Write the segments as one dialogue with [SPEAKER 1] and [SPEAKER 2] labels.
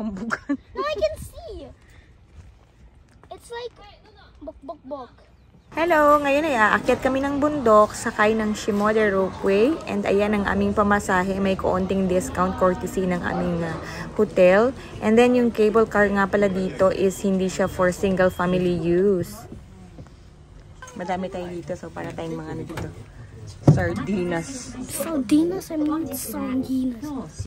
[SPEAKER 1] Kambugan.
[SPEAKER 2] No, I can see. It's like bok.
[SPEAKER 1] Hello! Ngayon ay aakyat kami ng bundok, sakay ng Shimoda Ropeway. And ayan ang aming pamasahe. May kaunting discount courtesy ng aming hotel. And then yung cable car nga pala dito is hindi siya for single family use. Madami tayo dito, so para tayong mga ano dito. Sardinas.
[SPEAKER 2] Sardinas? I mean sardinas.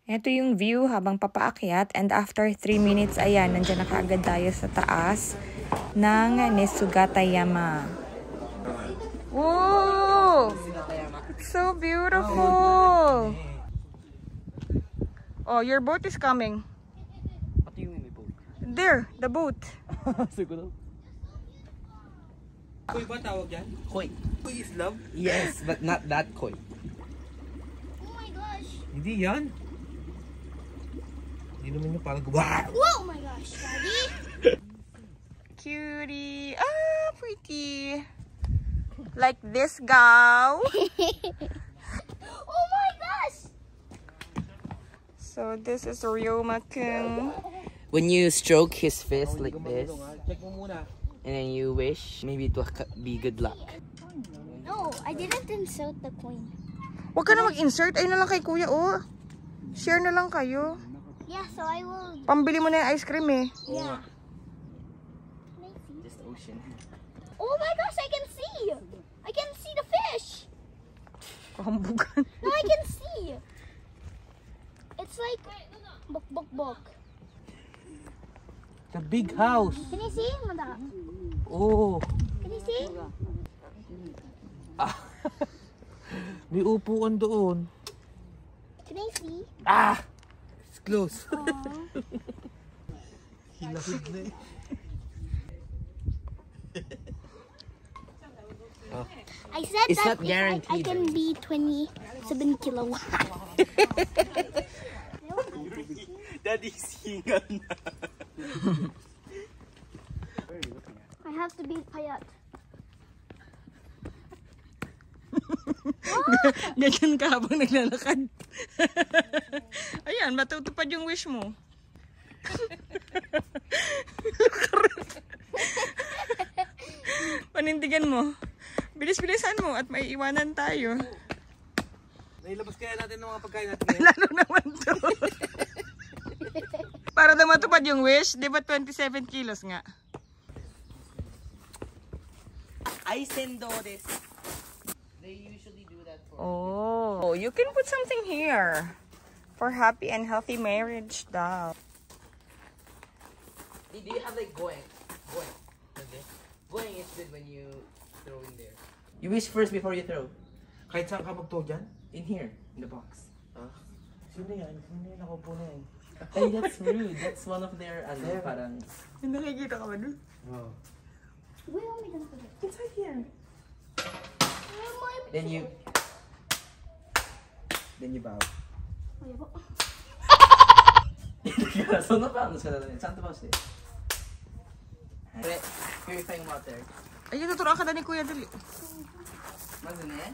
[SPEAKER 1] Ito yung view habang papaakyat. And after 3 minutes, ayan, nandiyan na kaagad tayo sa taas ng Nesugatayama. Whoa! It's so beautiful! Oh, your boat is coming.
[SPEAKER 3] What do you mean by boat?
[SPEAKER 1] There, the boat.
[SPEAKER 3] Siguro. Koi ba tawag yan? Koi. Koi is love?
[SPEAKER 4] Yes, but not that koi.
[SPEAKER 2] Oh my gosh.
[SPEAKER 3] Hindi yan. Hindi naman yung parang
[SPEAKER 2] Oh my gosh, Daddy.
[SPEAKER 1] Cutie. Ah, pretty. Like this gal.
[SPEAKER 2] Oh my gosh.
[SPEAKER 1] So this is Ryoma-kun.
[SPEAKER 4] When you stroke his fist like this,
[SPEAKER 3] check mo muna.
[SPEAKER 4] and then you wish, maybe it will be good luck.
[SPEAKER 2] No, I didn't insert the coin.
[SPEAKER 1] Huwag ka na mag-insert. Ayun na lang kay kuya, oh. Share na lang kayo.
[SPEAKER 2] Yeah, so I will.
[SPEAKER 1] Pambili mo na yung ice cream, eh.
[SPEAKER 2] Yeah.
[SPEAKER 4] Just ocean.
[SPEAKER 2] Oh my gosh, I can see. I can see the fish.
[SPEAKER 1] Kambugan.
[SPEAKER 2] No, I can see. It's like bok.
[SPEAKER 3] The big house.
[SPEAKER 2] Can you see, Manda?
[SPEAKER 3] Oh.
[SPEAKER 2] Can you see?
[SPEAKER 3] May upuan doon.
[SPEAKER 2] Can I see?
[SPEAKER 3] Ah! It's close.
[SPEAKER 2] Aww.
[SPEAKER 3] Hilahid na eh.
[SPEAKER 2] I said
[SPEAKER 4] It's
[SPEAKER 2] that
[SPEAKER 4] not
[SPEAKER 2] I
[SPEAKER 4] guaranteed.
[SPEAKER 2] can be 27 kilowatts.
[SPEAKER 3] Daddy's hingan.
[SPEAKER 2] I have to be payat.
[SPEAKER 1] Ganyan ka habang naglalakad. Ayan, matutupad yung wish mo. Panindigan mo. Bilis-bilisan mo at may iwanan tayo.
[SPEAKER 3] Nailabas kaya natin ng mga pagkain natin ngayon?
[SPEAKER 1] Lalo naman to. Para daw matupad yung wish, di ba 27 kilos nga?
[SPEAKER 4] I send all this. They usually do that for.
[SPEAKER 1] Oh, you can put something here. For happy and healthy marriage daw.
[SPEAKER 4] Do you have like going? Okay. Going is good when you throw in there. You wish first before you throw.
[SPEAKER 3] Kahit saan ka magto dyan?
[SPEAKER 4] In here, in the box.
[SPEAKER 3] Sino yan? Sino yan? Ako po na yan.
[SPEAKER 4] Hey, that's rude. That's one of their parang.
[SPEAKER 1] Hindi nakikita ka ba doon?
[SPEAKER 3] Oh.
[SPEAKER 2] Where am I gonna put it?
[SPEAKER 1] It's right here.
[SPEAKER 2] Where am I?
[SPEAKER 4] Then you bow.
[SPEAKER 2] Oh, yeah, but-
[SPEAKER 4] そんなパンの仕方だね。ちゃんとパンして。これ、purifying water.
[SPEAKER 1] Ay, tuturuan ka na ni Kuya dali.
[SPEAKER 4] まずね、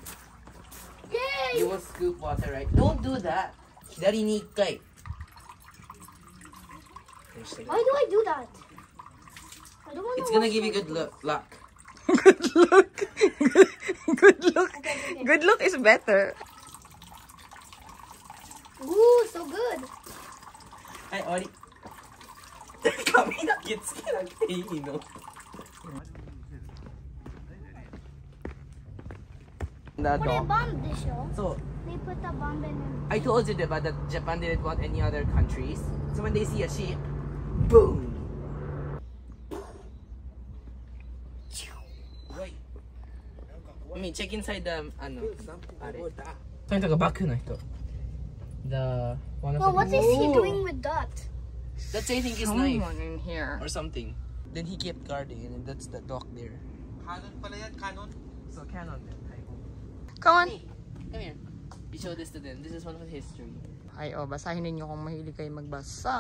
[SPEAKER 2] Yay!
[SPEAKER 4] you will scoop water, right? Don't do that. 左に1回。
[SPEAKER 2] Why do I do that? I don't want
[SPEAKER 4] It's
[SPEAKER 2] to.
[SPEAKER 4] gonna give you good luck.
[SPEAKER 1] Good luck. Good luck. Good luck is better.
[SPEAKER 2] Ooh, so good.
[SPEAKER 4] はい、終わり。髪だけつけなくていいの。The
[SPEAKER 2] Put a
[SPEAKER 4] dog.
[SPEAKER 2] bomb this show.
[SPEAKER 4] So,
[SPEAKER 2] They put a bomb in it.
[SPEAKER 4] I told you diba that Japan didn't want any other countries. So when they see a sheep, boom. Wait. I mean, check inside the pare. Ito yung taga-baku na ito. The one of
[SPEAKER 2] Well,
[SPEAKER 4] the
[SPEAKER 2] what is he doing with that?
[SPEAKER 4] That's I think his knife
[SPEAKER 1] Someone in here.
[SPEAKER 4] or something. Then he kept guarding and then that's the dock there.
[SPEAKER 3] Canon pala yan, Canon.
[SPEAKER 4] So Canon then.
[SPEAKER 1] Come on.
[SPEAKER 4] Hey, come here. You show this to them. This is one of the history.
[SPEAKER 1] Ay, oh, basahin ninyo kung mahilig kayo magbasa.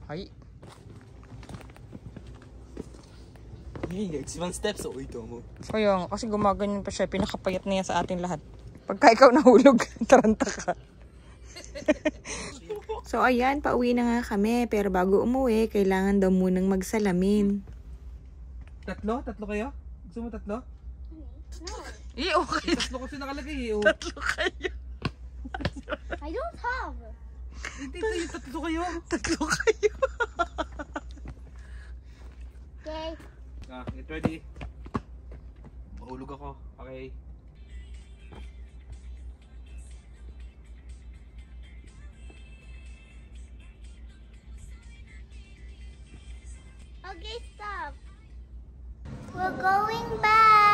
[SPEAKER 1] Ay.
[SPEAKER 4] It's one steps so ito mo.
[SPEAKER 1] Kaya, kasi gumaganyan pa siya. Pinakapayat niya sa atin lahat. Pagka ikaw nahulog, taranta ka. So ayan, pauwi na nga kami. Pero bago umuwi, kailangan daw munang magsalamin.
[SPEAKER 3] Tatlo? Tatlo kayo? Gusto mo tatlo?
[SPEAKER 2] No,
[SPEAKER 1] Okay.
[SPEAKER 3] Tatlo kasi nakalagay eh. Oh.
[SPEAKER 1] Tatlo kayo.
[SPEAKER 2] I don't have.
[SPEAKER 3] Hindi tayo, tatlo kayo.
[SPEAKER 1] Tatlo kayo.
[SPEAKER 2] Okay.
[SPEAKER 3] Get ready. Mahulog ako. Okay.
[SPEAKER 2] Okay, stop. We're going back.